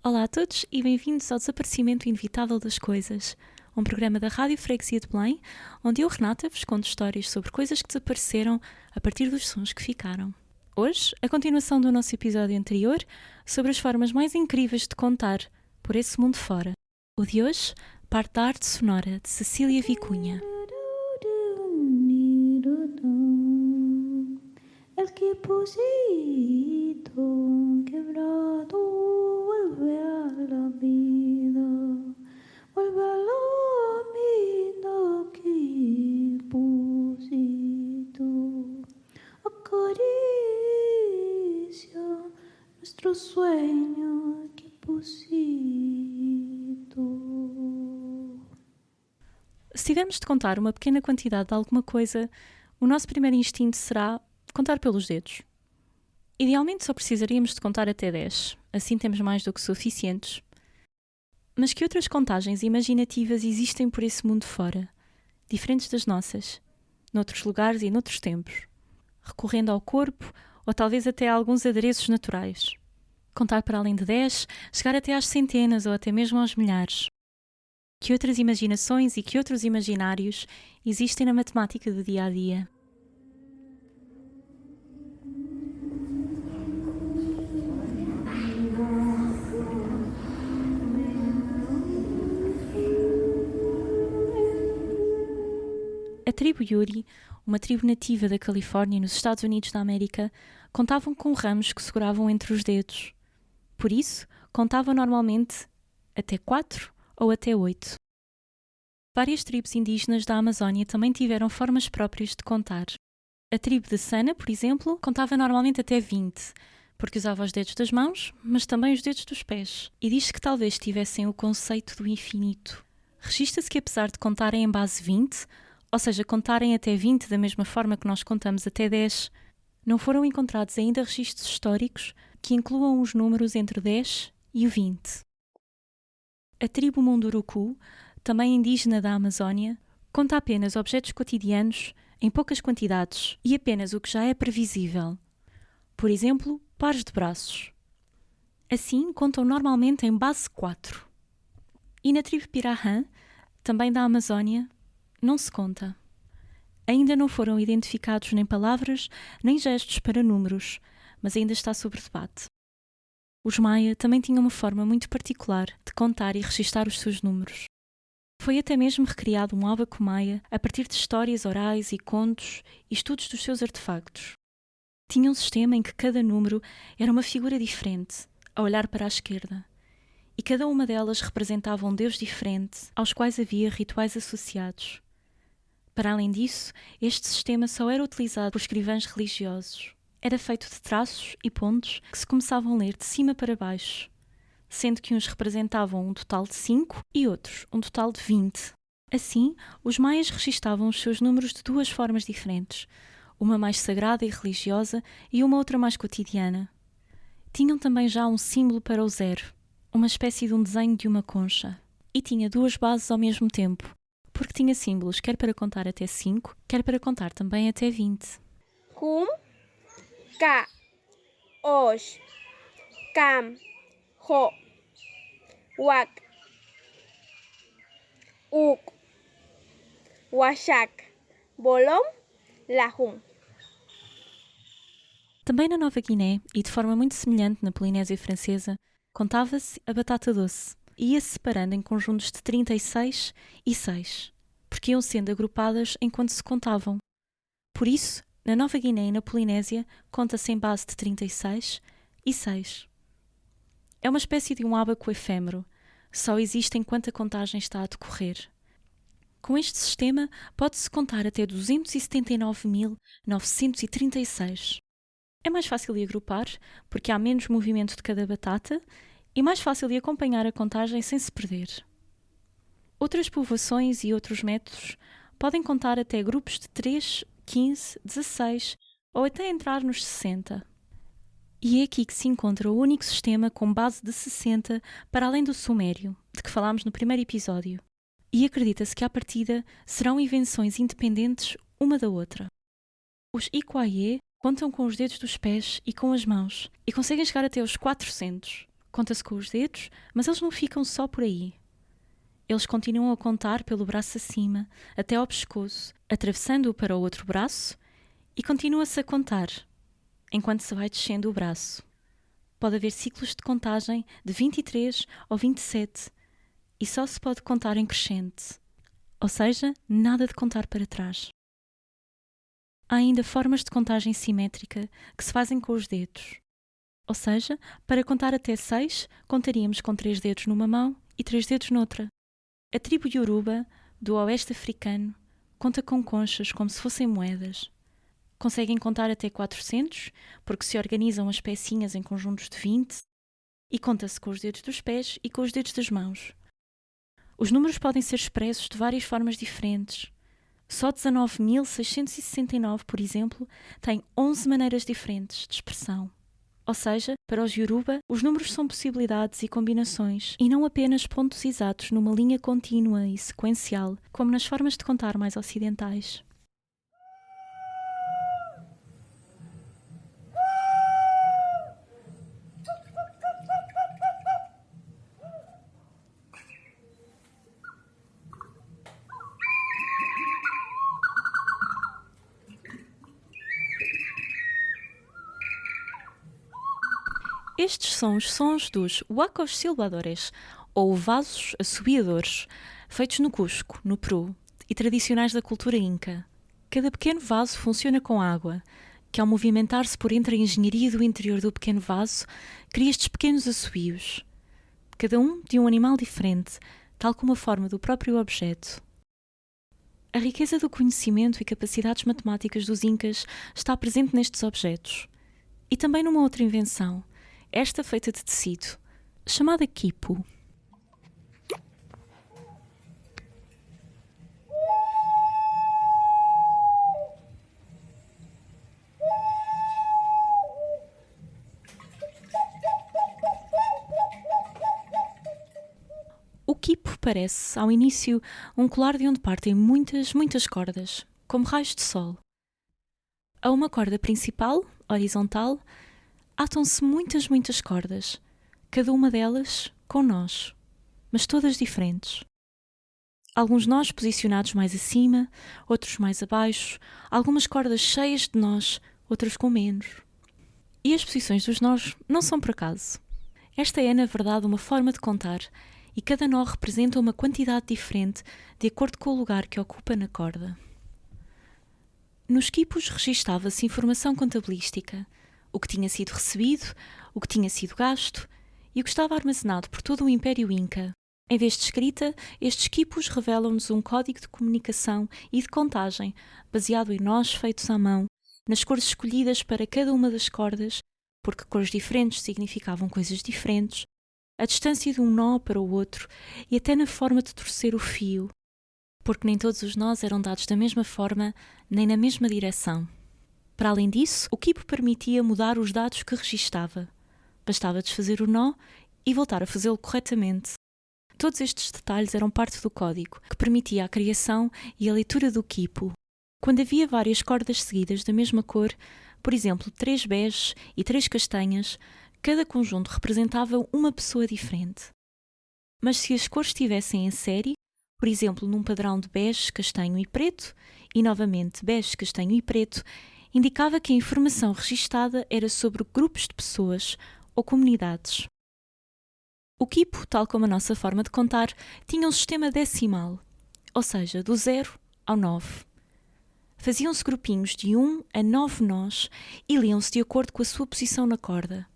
Olá a todos e bem-vindos ao Desaparecimento Inevitável das Coisas, um programa da Rádio Freguesia de Belém, onde eu, Renata, vos conto histórias sobre coisas que desapareceram a partir dos sons que ficaram. Hoje, a continuação do nosso episódio anterior sobre as formas mais incríveis de contar por esse mundo fora. O de hoje parte da arte sonora de Cecília Vicunha. El que pusito quebrado vuelve a la vida que pusito acaricia nuestro sueño que pusito. Se tivermos de contar uma pequena quantidade de alguma coisa, o nosso primeiro instinto será contar pelos dedos. Idealmente só precisaríamos de contar até 10, assim temos mais do que suficientes. Mas que outras contagens imaginativas existem por esse mundo fora, diferentes das nossas, noutros lugares e noutros tempos, recorrendo ao corpo ou talvez até a alguns adereços naturais. Contar para além de 10, chegar até às centenas ou até mesmo aos milhares. Que outras imaginações e que outros imaginários existem na matemática do dia a dia? A tribo Yuri, uma tribo nativa da Califórnia nos Estados Unidos da América, contavam com ramos que seguravam entre os dedos. Por isso, contavam normalmente até 4 ou até 8. Várias tribos indígenas da Amazónia também tiveram formas próprias de contar. A tribo de Sana, por exemplo, contava normalmente até 20, porque usava os dedos das mãos, mas também os dedos dos pés, e diz que talvez tivessem o conceito do infinito. Registra-se que apesar de contarem em base 20, ou seja, contarem até 20 da mesma forma que nós contamos até 10, não foram encontrados ainda registros históricos que incluam os números entre 10 e o 20. A tribo Munduruku, também indígena da Amazónia, conta apenas objetos cotidianos em poucas quantidades e apenas o que já é previsível. Por exemplo, pares de braços. Assim, contam normalmente em base 4. E na tribo Pirahã, também da Amazónia, não se conta. Ainda não foram identificados nem palavras, nem gestos para números, mas ainda está sob debate. Os Maia também tinham uma forma muito particular de contar e registar os seus números. Foi até mesmo recriado um ábaco maia a partir de histórias orais e contos e estudos dos seus artefactos. Tinha um sistema em que cada número era uma figura diferente, a olhar para a esquerda, e cada uma delas representava um deus diferente, aos quais havia rituais associados. Para além disso, este sistema só era utilizado por escrivães religiosos. Era feito de traços e pontos que se começavam a ler de cima para baixo, sendo que uns representavam um total de 5 e outros um total de 20. Assim, os maias registavam os seus números de duas formas diferentes, uma mais sagrada e religiosa e uma outra mais cotidiana. Tinham também já um símbolo para o 0, uma espécie de um desenho de uma concha, e tinha duas bases ao mesmo tempo, porque tinha símbolos quer para contar até 5, quer para contar também até 20. Kum, Ka, Osh, Kam, Ho, Wak, Uk, Washak, Bolom, Lahum. Também na Nova Guiné, e de forma muito semelhante na Polinésia Francesa, contava-se a batata doce e ia-se separando em conjuntos de 36 e 6, porque iam sendo agrupadas enquanto se contavam. Por isso, na Nova Guiné e na Polinésia, conta-se em base de 36 e 6. É uma espécie de um ábaco efêmero, só existe enquanto a contagem está a decorrer. Com este sistema, pode-se contar até 279.936. É mais fácil de agrupar, porque há menos movimento de cada batata, e mais fácil de acompanhar a contagem sem se perder. Outras povoações e outros métodos podem contar até grupos de 3, 15, 16 ou até entrar nos 60. E é aqui que se encontra o único sistema com base de 60 para além do sumério, de que falámos no primeiro episódio. E acredita-se que à partida serão invenções independentes uma da outra. Os Ikwaye, Contam com os dedos dos pés e com as mãos e conseguem chegar até aos 400. Conta-se com os dedos, mas eles não ficam só por aí. Eles continuam a contar pelo braço acima, até ao pescoço, atravessando-o para o outro braço, e continua-se a contar, enquanto se vai descendo o braço. Pode haver ciclos de contagem de 23 ou 27, e só se pode contar em crescente, ou seja, nada de contar para trás. Há ainda formas de contagem simétrica que se fazem com os dedos. Ou seja, para contar até 6, contaríamos com 3 dedos numa mão e 3 dedos noutra. A tribo Yoruba, do oeste africano, conta com conchas como se fossem moedas. Conseguem contar até 400, porque se organizam as pecinhas em conjuntos de 20, e conta-se com os dedos dos pés e com os dedos das mãos. Os números podem ser expressos de várias formas diferentes. Só 19.669, por exemplo, tem 11 maneiras diferentes de expressão. Ou seja, para os Yoruba, os números são possibilidades e combinações, e não apenas pontos exatos numa linha contínua e sequencial, como nas formas de contar mais ocidentais. Estes são os sons dos huacos silbadores, ou vasos assobiadores, feitos no Cusco, no Peru, e tradicionais da cultura inca. Cada pequeno vaso funciona com água, que ao movimentar-se por entre a engenharia do interior do pequeno vaso, cria estes pequenos assobios. Cada um de um animal diferente, tal como a forma do próprio objeto. A riqueza do conhecimento e capacidades matemáticas dos incas está presente nestes objetos. E também numa outra invenção, esta feita de tecido, chamada quipu. O quipu parece, ao início, um colar de onde partem muitas cordas, como raios de sol. A uma corda principal, horizontal, atam-se muitas cordas, cada uma delas com nós, mas todas diferentes. Alguns nós posicionados mais acima, outros mais abaixo, algumas cordas cheias de nós, outras com menos. E as posições dos nós não são por acaso. Esta é, na verdade, uma forma de contar, e cada nó representa uma quantidade diferente de acordo com o lugar que ocupa na corda. Nos quipus registava-se informação contabilística, o que tinha sido recebido, o que tinha sido gasto e o que estava armazenado por todo o Império Inca. Em vez de escrita, estes quipus revelam-nos um código de comunicação e de contagem, baseado em nós feitos à mão, nas cores escolhidas para cada uma das cordas, porque cores diferentes significavam coisas diferentes, a distância de um nó para o outro e até na forma de torcer o fio, porque nem todos os nós eram dados da mesma forma nem na mesma direção. Para além disso, o quipu permitia mudar os dados que registava. Bastava desfazer o nó e voltar a fazê-lo corretamente. Todos estes detalhes eram parte do código, que permitia a criação e a leitura do quipu. Quando havia várias cordas seguidas da mesma cor, por exemplo, 3 beges e 3 castanhas, cada conjunto representava uma pessoa diferente. Mas se as cores estivessem em série, por exemplo, num padrão de bege, castanho e preto, e novamente bege, castanho e preto, indicava que a informação registada era sobre grupos de pessoas ou comunidades. O quipu, tal como a nossa forma de contar, tinha um sistema decimal, ou seja, do 0 ao 9. Faziam-se grupinhos de 1 a 9 nós e liam-se de acordo com a sua posição na corda.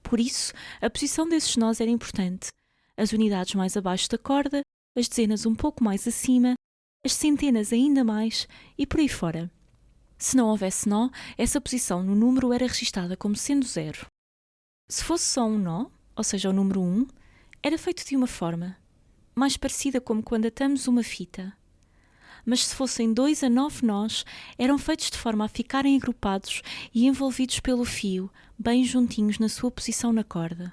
Por isso, a posição desses nós era importante. As unidades mais abaixo da corda, as dezenas um pouco mais acima, as centenas ainda mais e por aí fora. Se não houvesse nó, essa posição no número era registada como sendo 0. Se fosse só um nó, ou seja, o número 1, era feito de uma forma, mais parecida como quando atamos uma fita. Mas se fossem 2 a 9 nós, eram feitos de forma a ficarem agrupados e envolvidos pelo fio, bem juntinhos na sua posição na corda.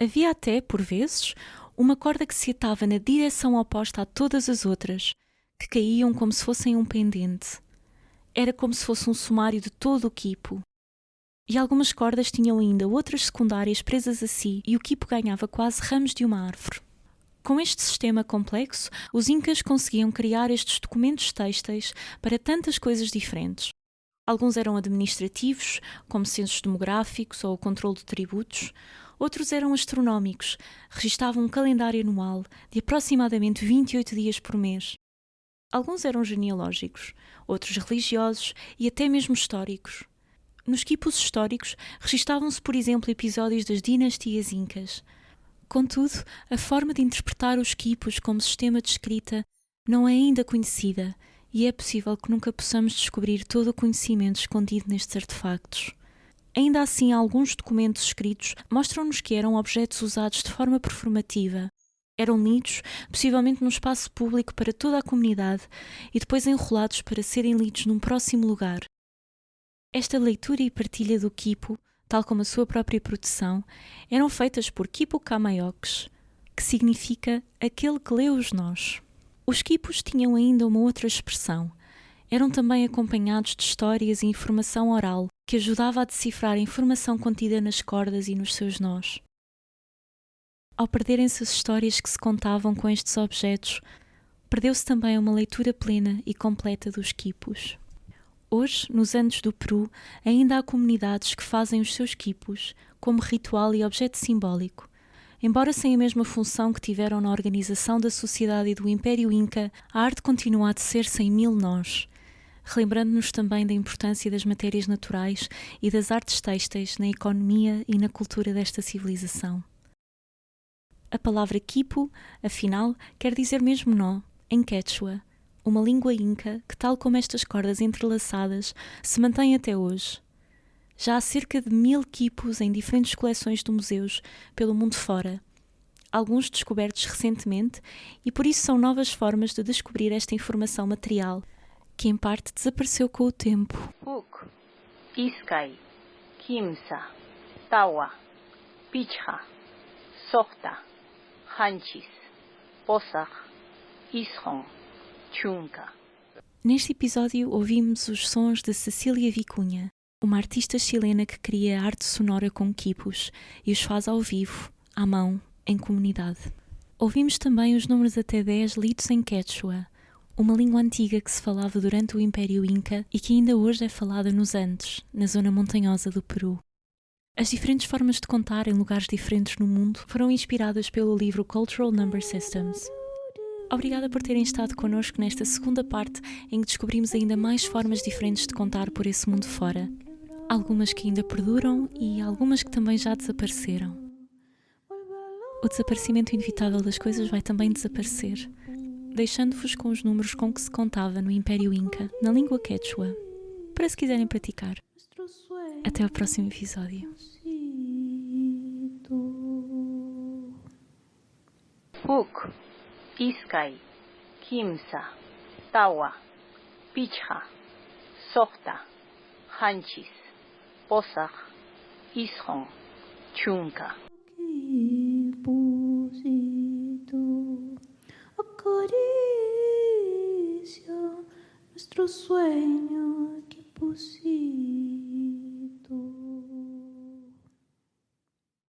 Havia até, por vezes, uma corda que se atava na direção oposta a todas as outras, que caíam como se fossem um pendente. Era como se fosse um sumário de todo o quipo. E algumas cordas tinham ainda outras secundárias presas a si, e o quipo ganhava quase ramos de uma árvore. Com este sistema complexo, os incas conseguiam criar estes documentos têxteis para tantas coisas diferentes. Alguns eram administrativos, como censos demográficos ou o controle de tributos. Outros eram astronómicos, registavam um calendário anual de aproximadamente 28 dias por mês. Alguns eram genealógicos, outros religiosos e até mesmo históricos. Nos quipos históricos registavam-se, por exemplo, episódios das dinastias incas. Contudo, a forma de interpretar os quipos como sistema de escrita não é ainda conhecida e é possível que nunca possamos descobrir todo o conhecimento escondido nestes artefactos. Ainda assim, alguns documentos escritos mostram-nos que eram objetos usados de forma performativa. Eram lidos, possivelmente num espaço público para toda a comunidade, e depois enrolados para serem lidos num próximo lugar. Esta leitura e partilha do quipo, tal como a sua própria produção, eram feitas por quipo kamaioques, que significa aquele que lê os nós. Os quipos tinham ainda uma outra expressão. Eram também acompanhados de histórias e informação oral, que ajudava a decifrar a informação contida nas cordas e nos seus nós. Ao perderem-se as histórias que se contavam com estes objetos, perdeu-se também uma leitura plena e completa dos quipos. Hoje, nos Andes do Peru, ainda há comunidades que fazem os seus quipos como ritual e objeto simbólico. Embora sem a mesma função que tiveram na organização da sociedade e do Império Inca, a arte continua a tecer-se em 1000 nós, relembrando-nos também da importância das matérias naturais e das artes têxteis na economia e na cultura desta civilização. A palavra quipo, afinal, quer dizer mesmo nó, em quechua, uma língua inca que, tal como estas cordas entrelaçadas, se mantém até hoje. Já há cerca de 1000 quipos em diferentes coleções de museus pelo mundo fora, alguns descobertos recentemente, e por isso são novas formas de descobrir esta informação material, que em parte desapareceu com o tempo. Uk, Iskay, Kimsa, Tawa, Pichha, Sorta, Hanchis, Possach, Ishon, Chunka. Neste episódio ouvimos os sons de Cecília Vicunha, uma artista chilena que cria arte sonora com quipos e os faz ao vivo, à mão, em comunidade. Ouvimos também os números até 10 lidos em quechua, uma língua antiga que se falava durante o Império Inca e que ainda hoje é falada nos Andes, na zona montanhosa do Peru. As diferentes formas de contar em lugares diferentes no mundo foram inspiradas pelo livro Cultural Number Systems. Obrigada por terem estado connosco nesta segunda parte em que descobrimos ainda mais formas diferentes de contar por esse mundo fora. Algumas que ainda perduram e algumas que também já desapareceram. O desaparecimento inevitável das coisas vai também desaparecer, deixando-vos com os números com que se contava no Império Inca, na língua quechua, para se quiserem praticar. Até ao próximo episódio. Uk, Iskay, Kimsa, Tawa, Pichha, Sorta, Hanchis, Possach, Ishon, Chunka. Acaricia nuestro sueño que pusimos.